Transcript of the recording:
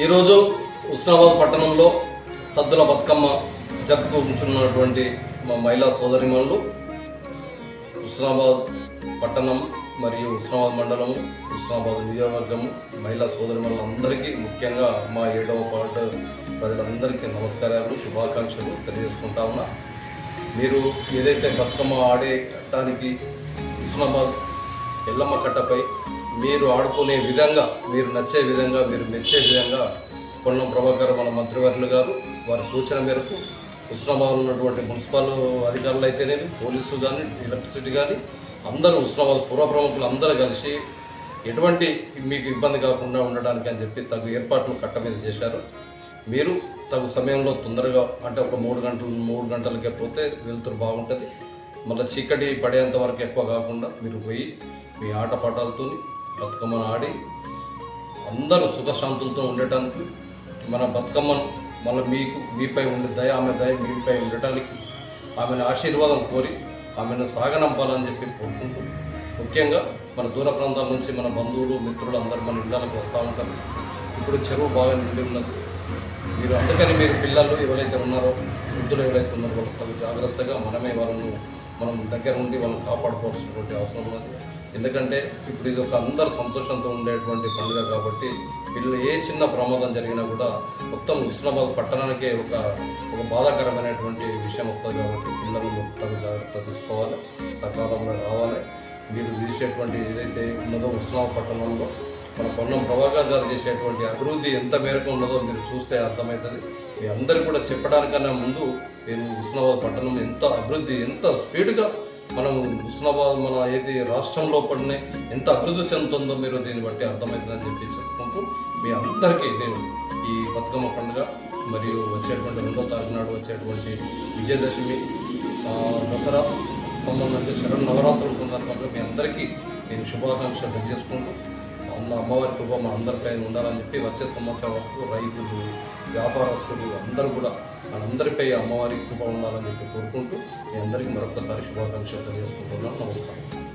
ఈరోజు హుస్నాబాద్ పట్టణంలో సద్దుల బతుకమ్మ జరుపుకుంటున్నటువంటి మా మహిళా సోదరిమణులు హుస్నాబాద్ పట్టణం మరియు హుస్నాబాద్ మండలము, హుస్నాబాద్ నియోజకవర్గము మహిళా సోదరిమణులు అందరికీ, ముఖ్యంగా మా 7వ వార్డు ప్రజలందరికీ నమస్కారాలు, శుభాకాంక్షలు తెలియజేసుకుంటా ఉన్నా. మీరు ఏదైతే బతుకమ్మ ఆడేటానికి హుస్నాబాద్ ఎల్లమ్మ కట్టపై మీరు ఆడుకునే విధంగా, మీరు నచ్చే విధంగా, మీరు మెచ్చే విధంగా పొన్నం ప్రభాకర్ మన మంత్రివర్యులు గారు వారి సూచన మేరకు హుస్నాబాద్ ఉన్నటువంటి మున్సిపల్ అధికారులు అయితేనేమి, పోలీసులు కానీ, ఎలక్ట్రిసిటీ కానీ అందరూ హుస్నాబాద్ పూర్వ ప్రముఖులు అందరూ కలిసి ఎటువంటి మీకు ఇబ్బంది కాకుండా ఉండడానికి అని చెప్పి తగు ఏర్పాట్లు కట్ట మీద చేశారు. మీరు తగు సమయంలో తొందరగా, అంటే ఒక 3 గంటలకే పోతే వెళ్తురు బాగుంటుంది. మళ్ళీ చీకటి పడేంత వరకు ఎక్కువ కాకుండా మీరు పోయి మీ ఆటపాటాలతో బతుకమ్మను ఆడి అందరూ సుఖశాంతులతో ఉండటానికి, మన బతుకమ్మను మళ్ళీ మీపై ఉండే దయ, ఆమె దయ మీపై ఉండటానికి, ఆమెను ఆశీర్వాదం కోరి ఆమెను సాగనంపాలని చెప్పి కోరుకుంటూ, ముఖ్యంగా మన దూర ప్రాంతాల నుంచి మన బంధువులు, మిత్రులు అందరూ మన ఇళ్ళకి వస్తూ ఉంటారు. ఇప్పుడు చెరువు బాగా నిండి ఉన్నది. మీరు అందుకని మీరు పిల్లలు ఎవరైతే ఉన్నారో, వృద్ధులు ఎవరైతే ఉన్నారో వాళ్ళకి జాగ్రత్తగా మనం దగ్గర ఉండి వాళ్ళని కాపాడుకోవాల్సినటువంటి అవసరం ఉన్నది. ఎందుకంటే ఇప్పుడు ఇది ఒక అందరు సంతోషంతో ఉండేటువంటి పండుగ కాబట్టి వీళ్ళు ఏ చిన్న ప్రమాదం జరిగినా కూడా మొత్తం హుస్నాబాద్ పట్టణానికే ఒక బాధాకరమైనటువంటి విషయం వస్తుంది. కాబట్టి పిల్లలు మొత్తం జాగ్రత్త తీసుకోవాలి, సకాలంలో రావాలి. మీరు చేసేటువంటి ఏదైతే ఉన్నదో హుస్నాబాద్ పట్టణంలో మన పొన్నం ప్రభాకర్ గారు చేసేటువంటి అభివృద్ధి ఎంత మేరకు ఉన్నదో మీరు చూస్తే అర్థమవుతుంది. మీ అందరికీ కూడా చెప్పడానికన్నా ముందు నేను హుస్నాబాద్ పట్టణం ఎంత అభివృద్ధి, ఎంత స్పీడ్గా మనం హుస్నాబాద్ మన ఏది రాష్ట్రంలో పడినే ఎంత అభివృద్ధి చెందుతుందో మీరు దీన్ని బట్టి అర్థమవుతుందని చెప్పి చెప్పుకుంటూ, మీ అందరికీ నేను ఈ బతుకమ్మ పండుగ మరియు వచ్చేటువంటి 2వ తారీఖు నాడు వచ్చేటువంటి విజయదశమి, దసరా సంబంధించి శరన్నవరాత్రుల సందర్భంగా మీ అందరికీ నేను శుభాకాంక్షలు తెలియజేసుకుంటూ, అమ్మవారి కృప మా అందరిపై ఉండాలని చెప్పి వచ్చే సంవత్సరం వరకు రైతులు, వ్యాపారస్తులు అందరూ కూడా మనందరిపై అమ్మవారి కృప ఉండాలని చెప్పి కోరుకుంటూ మీ అందరికీ మరొకసారి శుభాకాంక్షలు తెలియజేసుకుంటున్నాను. నమస్కారం.